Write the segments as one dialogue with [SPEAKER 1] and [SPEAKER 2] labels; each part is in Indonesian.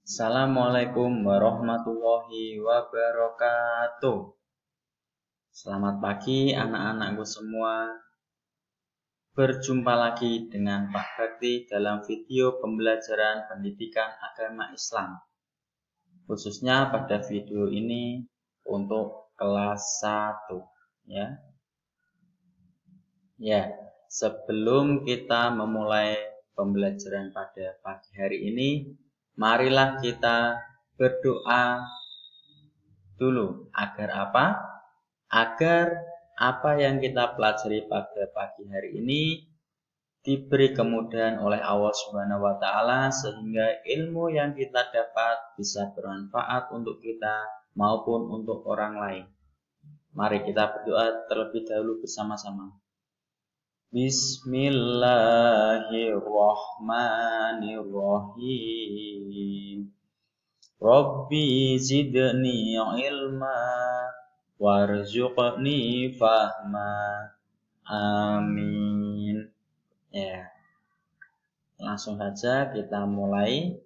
[SPEAKER 1] Assalamualaikum warahmatullahi wabarakatuh. Selamat pagi anak-anakku semua. Berjumpa lagi dengan Pak Bakti dalam video pembelajaran pendidikan agama Islam. Khususnya pada video ini untuk kelas 1 ya. Sebelum kita memulai pembelajaran pada pagi hari ini, marilah kita berdoa dulu. Agar apa? Agar apa yang kita pelajari pada pagi hari ini diberi kemudahan oleh Allah Subhanahu wa Ta'ala, sehingga ilmu yang kita dapat bisa bermanfaat untuk kita maupun untuk orang lain. Mari kita berdoa terlebih dahulu bersama-sama. Bismillahirrahmanirrahim. Rabbi zidni ilma warzuqni fahma. Amin. Ya. Langsung saja kita mulai.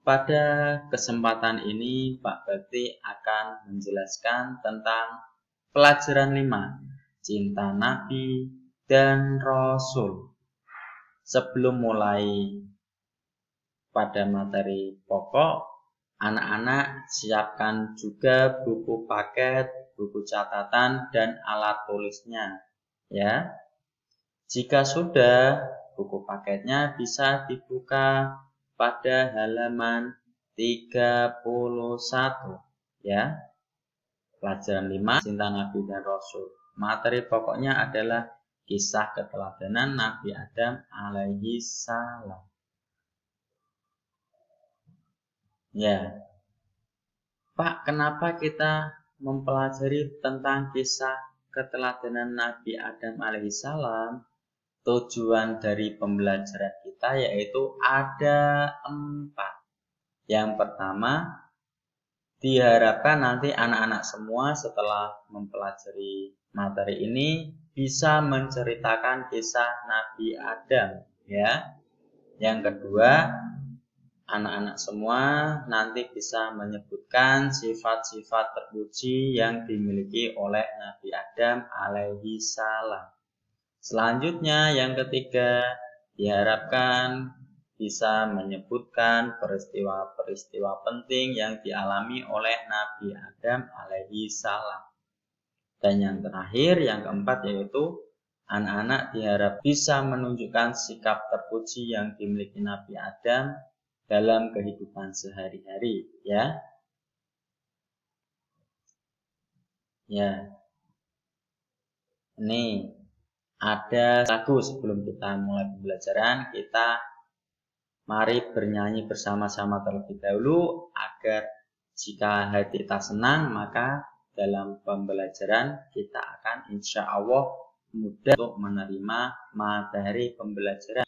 [SPEAKER 1] Pada kesempatan ini Pak Bakti akan menjelaskan tentang pelajaran 5. Cinta Nabi dan Rasul. Sebelum mulai pada materi pokok, anak-anak siapkan juga buku paket, buku catatan, dan alat tulisnya. Ya, jika sudah, buku paketnya bisa dibuka pada halaman 31. Ya, pelajaran 5, Cinta Nabi dan Rasul. Materi pokoknya adalah kisah keteladanan Nabi Adam alaihi salam. Ya, Pak, kenapa kita mempelajari tentang kisah keteladanan Nabi Adam alaihi salam? Tujuan dari pembelajaran kita yaitu ada 4. Yang pertama, diharapkan nanti anak-anak semua setelah mempelajari materi ini bisa menceritakan kisah Nabi Adam, ya. Yang kedua, anak-anak semua nanti bisa menyebutkan sifat-sifat terpuji yang dimiliki oleh Nabi Adam alaihi salam. Selanjutnya, yang ketiga, diharapkan bisa menyebutkan peristiwa-peristiwa penting yang dialami oleh Nabi Adam alaihi salam. Dan yang terakhir, yang keempat, yaitu anak-anak diharap bisa menunjukkan sikap terpuji yang dimiliki Nabi Adam dalam kehidupan sehari-hari, ya. Ya. Ini ada lagu sebelum kita mulai pembelajaran. Kita mari bernyanyi bersama-sama terlebih dahulu agar jika hati kita senang, maka dalam pembelajaran kita akan insya Allah mudah untuk menerima materi pembelajaran.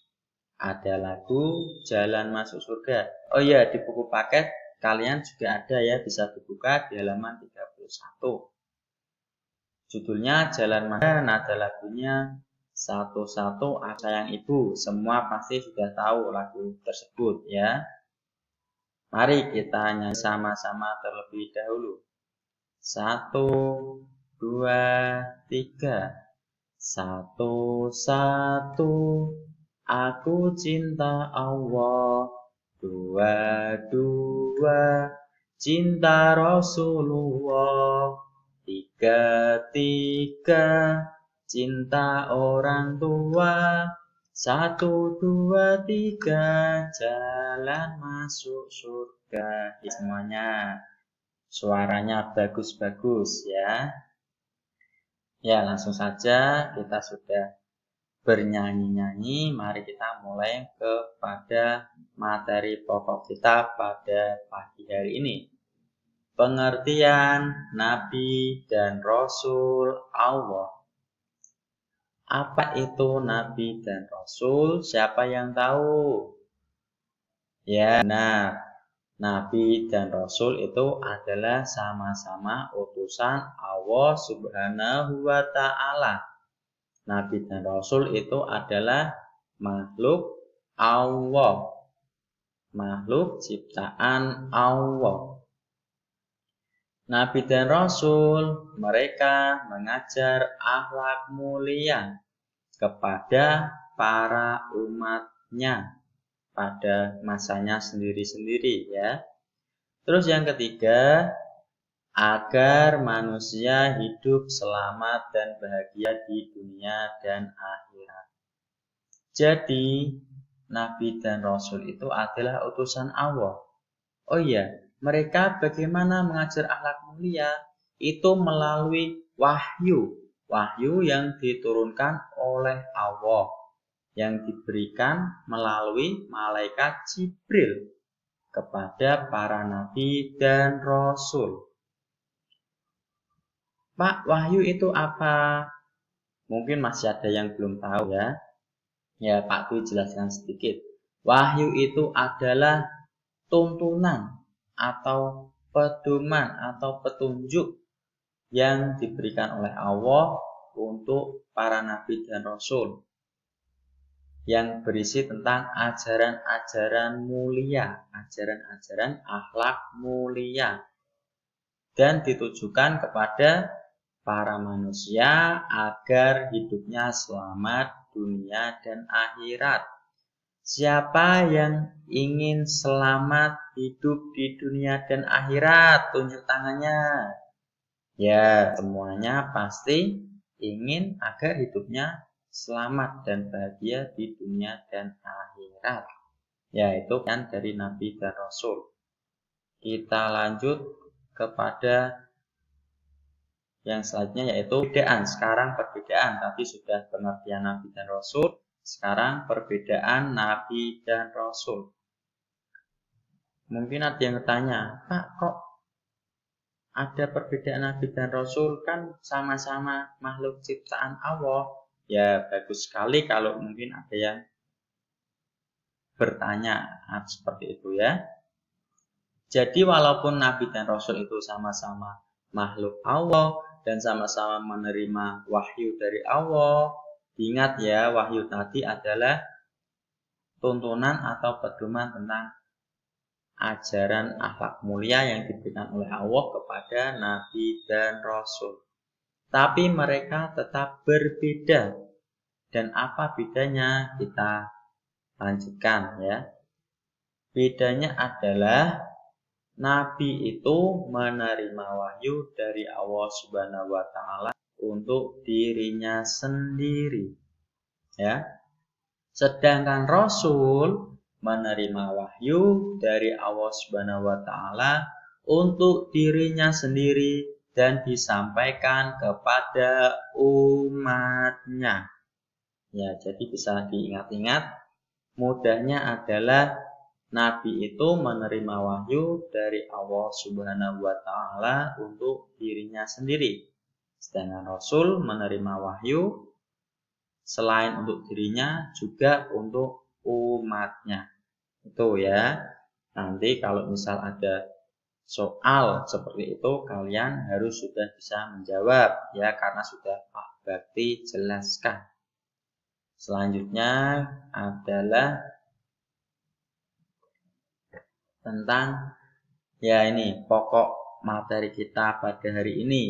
[SPEAKER 1] Ada lagu Jalan Masuk Surga. Oh iya, di buku paket kalian juga ada ya, bisa dibuka di halaman 31. Judulnya Jalan Masuk Surga, nada lagunya Satu-satu Aku Sayang Ibu. Semua pasti sudah tahu lagu tersebut ya. Mari kita nyanyi sama-sama terlebih dahulu. 1, 2, 3. Satu-satu aku cinta Allah. 2 cinta Rasulullah. 3 cinta orang tua. 1, 2, 3 jalan masuk surga. Semuanya suaranya bagus-bagus ya. Ya, langsung saja kita sudah bernyanyi-nyanyi. Mari kita mulai kepada materi pokok kita pada pagi hari ini. Pengertian Nabi dan Rasul Allah. Apa itu Nabi dan Rasul? Siapa yang tahu? Ya, benar. Nabi dan Rasul itu adalah sama-sama utusan Allah Subhanahu wa Ta'ala. Nabi dan Rasul itu adalah makhluk Allah. makhluk ciptaan Allah. Nabi dan Rasul mereka mengajar akhlak mulia kepada para umatnya pada masanya sendiri-sendiri ya. Terus yang ketiga, agar manusia hidup selamat dan bahagia di dunia dan akhirat. Jadi, Nabi dan Rasul itu adalah utusan Allah. Oh iya, mereka bagaimana mengajar akhlak mulia? Itu melalui wahyu. Wahyu yang diturunkan oleh Allah, yang diberikan melalui malaikat Jibril kepada para nabi dan rasul. Pak, wahyu itu apa? Mungkin masih ada yang belum tahu ya. Ya, Pak Dwi jelaskan sedikit. Wahyu itu adalah tuntunan atau pedoman atau petunjuk yang diberikan oleh Allah untuk para nabi dan rasul, yang berisi tentang ajaran-ajaran mulia, ajaran-ajaran akhlak mulia, dan ditujukan kepada para manusia agar hidupnya selamat dunia dan akhirat. Siapa yang ingin selamat hidup di dunia dan akhirat? Tunjuk tangannya. Ya, semuanya pasti ingin agar hidupnya selamat dan bahagia di dunia dan akhirat. Ya, itu kan dari Nabi dan Rasul. Kita lanjut kepada yang selanjutnya yaitu perbedaan. Sekarang perbedaan, tadi sudah pengertian Nabi dan Rasul. Sekarang perbedaan Nabi dan Rasul. Mungkin ada yang bertanya, Pak, kok ada perbedaan Nabi dan Rasul? Kan sama-sama makhluk ciptaan Allah. Ya, bagus sekali kalau mungkin ada yang bertanya seperti itu ya. Jadi walaupun Nabi dan Rasul itu sama-sama makhluk Allah dan sama-sama menerima wahyu dari Allah, ingat ya, wahyu tadi adalah tuntunan atau pedoman tentang ajaran akhlak mulia yang diberikan oleh Allah kepada Nabi dan Rasul. Tapi mereka tetap berbeda. Dan apa bedanya? Kita lanjutkan ya. Bedanya adalah Nabi itu menerima wahyu dari Allah Subhanahu wa taala untuk dirinya sendiri. Ya. Sedangkan Rasul menerima wahyu dari Allah Subhanahu wa taala untuk dirinya sendiri dan disampaikan kepada umatnya. Ya, jadi bisa diingat-ingat, mudahnya adalah Nabi itu menerima wahyu dari Allah Subhanahu wa taala untuk dirinya sendiri. Sedangkan Rasul menerima wahyu selain untuk dirinya juga untuk umatnya. Itu ya. Nanti kalau misal ada soal seperti itu, kalian harus sudah bisa menjawab ya, karena sudah Pak Bakti jelaskan. Selanjutnya adalah tentang ya ini pokok materi kita pada hari ini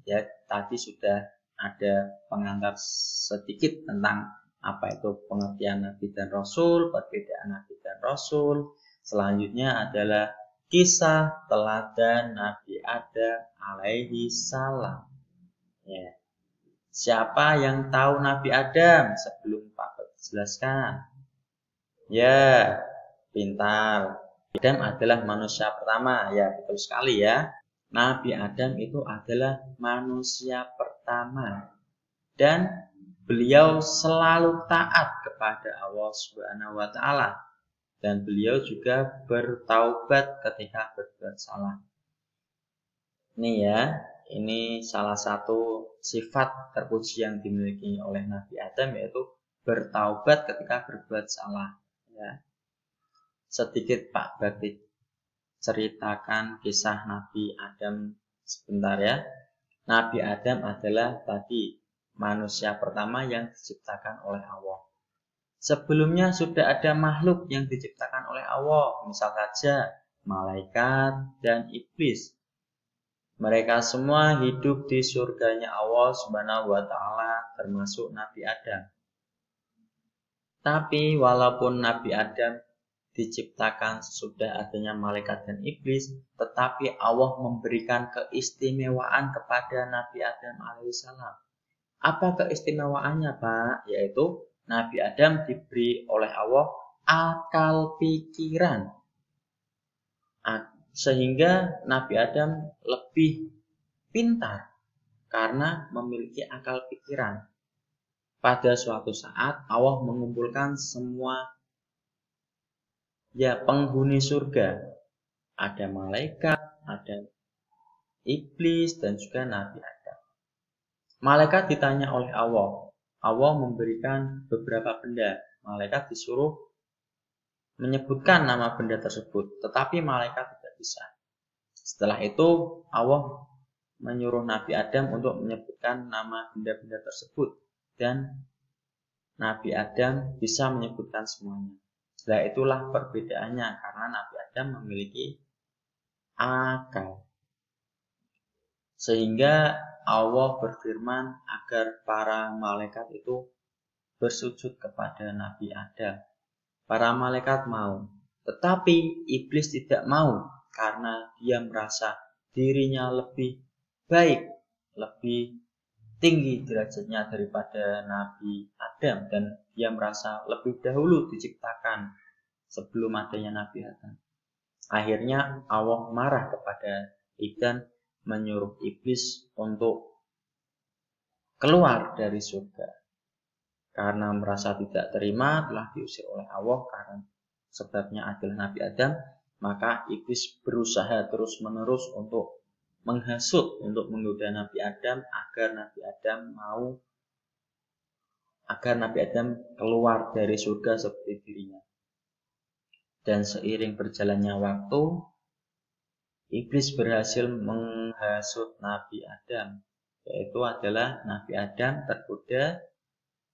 [SPEAKER 1] ya. Tadi sudah ada pengantar sedikit tentang apa itu pengertian Nabi dan Rasul, perbedaan Nabi dan Rasul. Selanjutnya adalah kisah teladan Nabi Adam alaihi salam. Ya. Siapa yang tahu Nabi Adam sebelum Pak jelaskan? Ya, pintar. Adam adalah manusia pertama, ya betul sekali ya. Nabi Adam itu adalah manusia pertama dan beliau selalu taat kepada Allah Subhanahu wa taala dan beliau juga bertaubat ketika berbuat salah. Ini ya, ini salah satu sifat terpuji yang dimiliki oleh Nabi Adam yaitu bertaubat ketika berbuat salah ya. Sedikit Pak Bakti ceritakan kisah Nabi Adam sebentar ya. Nabi Adam adalah tadi manusia pertama yang diciptakan oleh Allah. Sebelumnya sudah ada makhluk yang diciptakan oleh Allah, misal saja malaikat dan iblis. Mereka semua hidup di surganya Allah Subhanahu wa Ta'ala, termasuk Nabi Adam. Tapi walaupun Nabi Adam diciptakan sesudah adanya malaikat dan iblis, tetapi Allah memberikan keistimewaan kepada Nabi Adam alaihissalam. Apa keistimewaannya, Pak? Yaitu Nabi Adam diberi oleh Allah akal pikiran. Sehingga Nabi Adam lebih pintar karena memiliki akal pikiran. Pada suatu saat Allah mengumpulkan semua penghuni surga. Ada malaikat, ada iblis, dan juga Nabi Adam. Malaikat ditanya oleh Allah. Allah memberikan beberapa benda. Malaikat disuruh menyebutkan nama benda tersebut, tetapi malaikat tidak bisa. Setelah itu Allah menyuruh Nabi Adam untuk menyebutkan nama benda-benda tersebut, dan Nabi Adam bisa menyebutkan semuanya. Nah, itulah perbedaannya karena Nabi Adam memiliki akal. Sehingga Allah berfirman agar para malaikat itu bersujud kepada Nabi Adam. Para malaikat mau, tetapi iblis tidak mau karena dia merasa dirinya lebih baik, lebih tinggi derajatnya daripada Nabi Adam, dan dia merasa lebih dahulu diciptakan sebelum adanya Nabi Adam. Akhirnya Allah marah kepada iblis dan menyuruh iblis untuk keluar dari surga. Karena merasa tidak terima, telah diusir oleh Allah karena sebabnya adalah Nabi Adam, maka iblis berusaha terus-menerus untuk menghasut, untuk menggoda Nabi Adam agar Nabi Adam keluar dari surga seperti dirinya. Dan seiring berjalannya waktu, iblis berhasil menghasut Nabi Adam, yaitu adalah Nabi Adam tergoda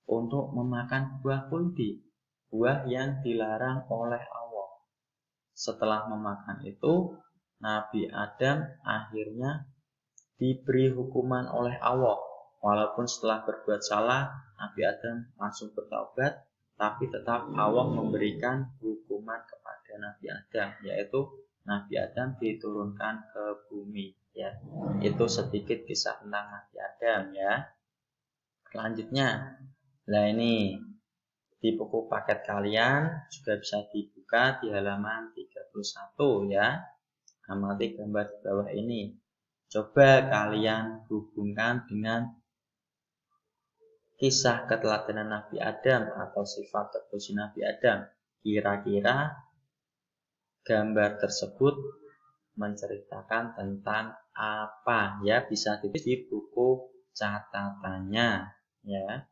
[SPEAKER 1] untuk memakan buah kuldi, buah yang dilarang oleh Allah. Setelah memakan itu, Nabi Adam akhirnya diberi hukuman oleh Allah. Walaupun setelah berbuat salah, Nabi Adam langsung bertaubat, tapi tetap Allah memberikan hukuman kepada Nabi Adam, yaitu Nabi Adam diturunkan ke bumi. Ya, itu sedikit kisah tentang Nabi Adam. Ya, selanjutnya, nah ini di buku paket kalian juga bisa dibuka di halaman 31 ya. Amati gambar di bawah ini. Coba kalian hubungkan dengan kisah keteladanan Nabi Adam atau sifat terpuji Nabi Adam. Kira-kira gambar tersebut menceritakan tentang apa? Ya, bisa ditulis di buku catatannya ya,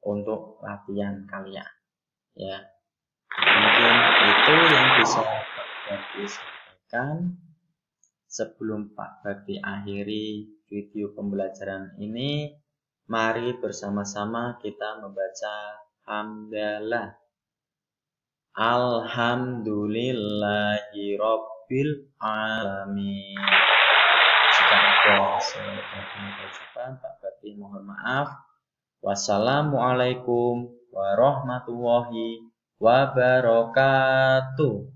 [SPEAKER 1] untuk latihan kalian ya. Mungkin itu yang bisa Pak Bakti sampaikan. Sebelum Pak Bakti akhiri video pembelajaran ini, mari bersama-sama kita membaca hamdalah. Alhamdulillahirabbil alamin. Jika ada salah ucapan, Pak Bakti mohon maaf. Wassalamualaikum warahmatullahi wabarakatuh.